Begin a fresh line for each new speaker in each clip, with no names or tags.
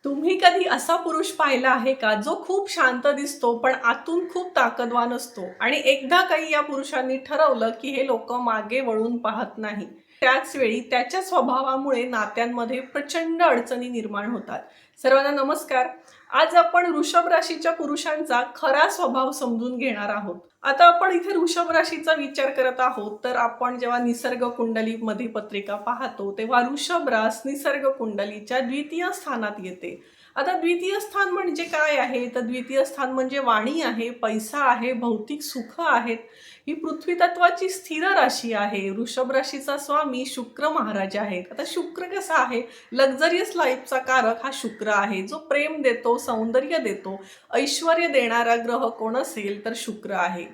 तुम्ही कधी असा पुरुष पाहिला आहे का जो खूप शांत दिसतो पण आतून खूप ताकदवान असतो आणि एकदा काही या पुरुषांनी ठरवलं की हे लोक मागे वळून पाहत नाही. त्याच वेळी त्याच्या स्वभावामुळे नात्यांमध्ये प्रचंड अडचणी निर्माण होतात. सर्वांना नमस्कार. आज आपण वृषभ राशीच्या पुरुषांचा खरा स्वभाव समजून घेणार आहोत. आता आपण इथे वृषभ राशीचा विचार करत आहोत, तर आपण जेव्हा निसर्ग कुंडलीमध्ये पत्रिका पाहतो तेव्हा वृषभ रास निसर्ग कुंडलीच्या द्वितीय स्थानात येते. आता द्वितीय स्थान म्हणजे काय आहे? तर द्वितीय स्थान म्हणजे वाणी आहे, पैसा आहे, भौतिक सुख आहेत. ही पृथ्वी तत्वाची स्थिर राशी आहे. वृषभ राशीचा स्वामी शुक्र महाराज आहेत. आता शुक्र कसा आहे? लक्झरियस लाईफचा कारक हा शुक्र आहे, जो प्रेम देतो, सौंदर्य देतो. ऐश्वर्य देणारा ग्रह कोण असेल तर शुक्र आहे.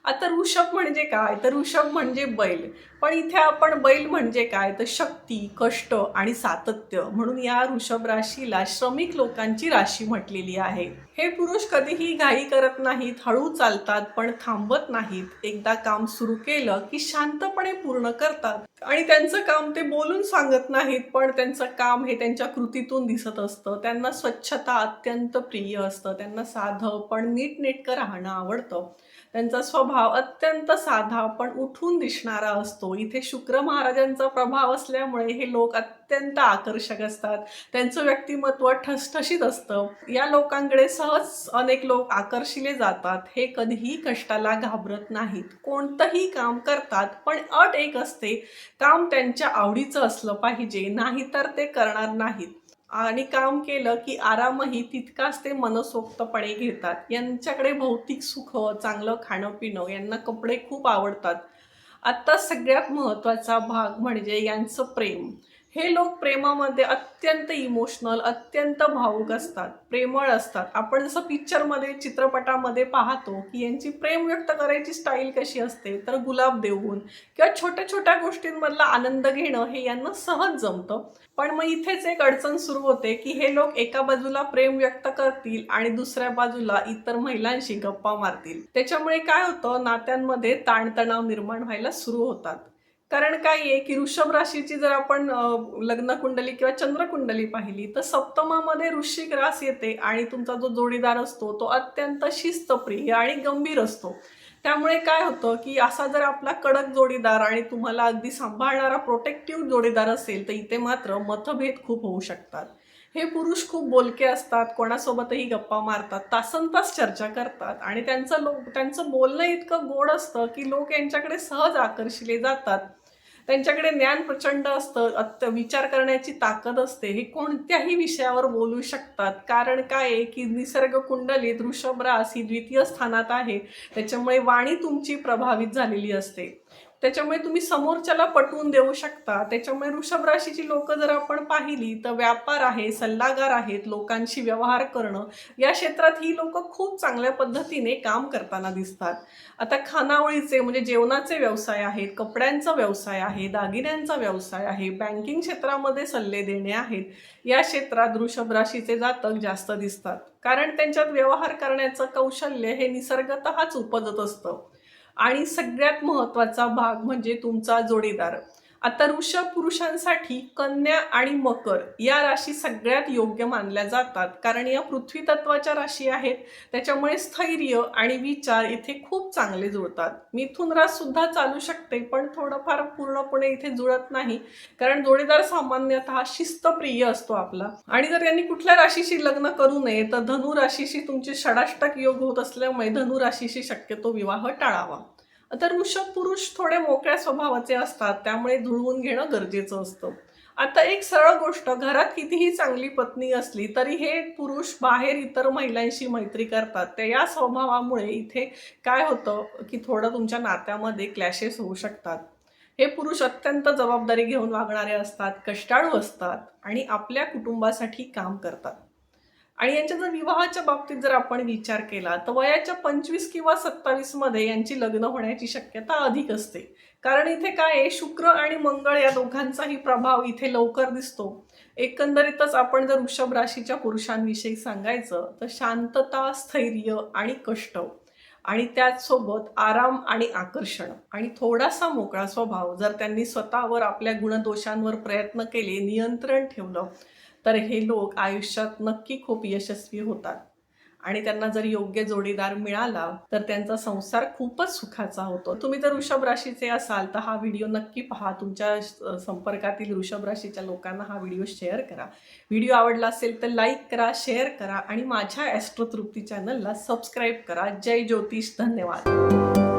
आता ऋषभ म्हणजे काय? तर ऋषभ म्हणजे बैल. पण इथे आपण बैल म्हणजे काय? तर शक्ती, कष्ट आणि सातत्य म्हणून या वृषभ राशीला श्रमिक लोकांची राशी म्हटलेली आहे. हे पुरुष कधीही घाई करत नाहीत, हळू चालतात पण थांबत नाहीत. एकदा काम सुरू केलं की शांतपणे पूर्ण करतात आणि त्यांचं काम ते बोलून सांगत नाहीत, पण त्यांचं काम हे त्यांच्या कृतीतून दिसत असतं. त्यांना स्वच्छता अत्यंत प्रिय असतं. त्यांना साधं पण नीटनेटकं राहणं आवडतं. त्यांचा स्वभाव अत्यंत साधा पण उठून दिसणारा असतो. इथे शुक्र महाराजांचा प्रभाव असल्यामुळे हे लोक अत्यंत आकर्षक असतात. त्यांचं व्यक्तिमत्व ठसठशीत असतं. या लोकांकडे सहज अनेक लोक आकर्षिले जातात. हे कधीही कष्टाला घाबरत नाहीत. कोणतंही काम करतात, पण अट एक असते, काम त्यांच्या आवडीचं असलं पाहिजे, नाहीतर ते करणार नाहीत. आणि काम केलं की आरामही तितकाच ते मनसोक्तपणे घेतात. यांच्याकडे भौतिक सुख, चांगलं खाणं पिणं, यांना कपडे खूप आवडतात. आता सगळ्यात महत्त्वाचा भाग म्हणजे यांचं प्रेम. हे लोक प्रेमामध्ये अत्यंत इमोशनल, अत्यंत भावुक असतात, प्रेमळ असतात. आपण जसं पिक्चरमध्ये, चित्रपटामध्ये पाहतो की यांची प्रेम व्यक्त करायची स्टाईल कशी असते, तर गुलाब देऊन किंवा छोट्या छोट्या गोष्टींमधला आनंद घेणं हे यांना सहज जमतं. पण मग इथेच एक अडचण सुरू होते की हे लोक एका बाजूला प्रेम व्यक्त करतील आणि दुसऱ्या बाजूला इतर महिलांशी गप्पा मारतील. त्याच्यामुळे काय होतं, नात्यांमध्ये ताणतणाव निर्माण व्हायला सुरू होतात. कारण काय आहे की वृषभ राशीची जर आपण लग्न कुंडली किंवा चंद्र कुंडली पाहिली तर सप्तमामध्ये वृश्चिक रास येते आणि तुमचा जो जोडीदार असतो तो अत्यंत शिस्तप्रिय आणि गंभीर असतो. त्यामुळे काय होतं की असा जर आपला कडक जोडीदार आणि तुम्हाला अगदी सांभाळणारा प्रोटेक्टिव्ह जोडीदार असेल तर इथे मात्र मतभेद खूप होऊ शकतात. हे पुरुष खूप बोलके असतात, कोणासोबतही गप्पा मारतात, तासनतास चर्चा करतात आणि त्यांचं बोलणं इतकं गोड असतं की लोक यांच्याकडे सहज आकर्षिले जातात. त्यांच्याकडे ज्ञान प्रचंड असतं, विचार करण्याची ताकद असते. हे कोणत्याही विषयावर बोलू शकतात. कारण काय आहे की निसर्ग कुंडलीत वृषभ रास ही द्वितीय स्थानात आहे. त्याच्यामुळे वाणी तुमची प्रभावित झालेली असते. त्याच्यामुळे तुम्ही समोरच्याला पटवून देऊ शकता. त्याच्यामुळे वृषभ राशीची लोक जर आपण पाहिली तर व्यापार आहे, सल्लागार आहेत, लोकांशी व्यवहार करणं, या क्षेत्रात ही लोक खूप चांगल्या पद्धतीने काम करताना दिसतात. आता खानावळीचे म्हणजे जेवणाचे व्यवसाय आहेत, कपड्यांचा व्यवसाय आहे, दागिन्यांचा व्यवसाय आहे, बँकिंग क्षेत्रामध्ये सल्ले देणे आहेत. या क्षेत्रात वृषभ राशीचे जातक जास्त दिसतात. कारण त्यांच्यात व्यवहार करण्याचं कौशल्य हे निसर्गतःच उपजत असतं. आणि सगळ्यात महत्त्वाचा भाग म्हणजे तुमचा जोडीदार. आता वृषभ पुरुषांसाठी कन्या आणि मकर या राशी सगळ्यात योग्य मानल्या जातात. कारण या पृथ्वी तत्वाच्या राशी आहेत. त्याच्यामुळे स्थैर्य आणि विचार इथे खूप चांगले जुळतात. मिथुन रास सुद्धा चालू शकते, पण थोडंफार पूर्णपणे इथे जुळत नाही. कारण जोडीदार सामान्यतः शिस्तप्रिय असतो आपला. आणि जर यांनी कुठल्या राशीशी लग्न करू नये तर धनु राशीशी तुमचे षडाष्टक योग होत असल्यामुळे धनु राशीशी शक्यतो विवाह टाळावा. तर वृषभ पुरुष थोडे मोकळ्या स्वभावाचे असतात, त्यामुळे जुळवून घेणं गरजेचं असतं. आता एक सरळ गोष्ट, घरात कितीही चांगली पत्नी असली तरी हे पुरुष बाहेर इतर महिलांशी मैत्री करतात. त्या या स्वभावामुळे इथे काय होतं की थोडं तुमच्या नात्यामध्ये क्लॅशेस होऊ शकतात. हे पुरुष अत्यंत जबाबदारी घेऊन वागणारे असतात, कष्टाळू असतात आणि आपल्या कुटुंबासाठी काम करतात. आणि यांच्या जर विवाहाच्या बाबतीत जर आपण विचार केला तर वयाच्या 25 किंवा 27 मध्ये यांची लग्न होण्याची शक्यता अधिक असते. कारण इथे काय आहे, शुक्र आणि मंगळ या दोघांचाही प्रभाव इथे लवकर दिसतो. एकंदरीतच आपण जर वृषभ राशीच्या पुरुषांविषयी सांगायचं तर शांतता, स्थैर्य आणि कष्ट आणि त्याचसोबत आराम आणि आकर्षण आणि थोडासा मोकळा स्वभाव जर त्यांनी स्वतःवर, आपल्या गुणदोषांवर प्रयत्न केले, नियंत्रण ठेवलं तर हे लोक आयुष्यात नक्की खूप यशस्वी होतात आणि त्यांना जर योग्य जोडीदार मिळाला तर त्यांचा संसार खूपच सुखाचा होतो. तुम्ही जर वृषभ राशीचे असाल तर हा व्हिडिओ नक्की पहा. तुमच्या संपर्कातील वृषभ राशीच्या लोकांना हा व्हिडिओ शेअर करा. व्हिडिओ आवडला असेल तर लाईक करा, शेअर करा आणि माझ्या ॲस्ट्रो तृप्ती चॅनलला सबस्क्राईब करा. जय ज्योतिष. धन्यवाद.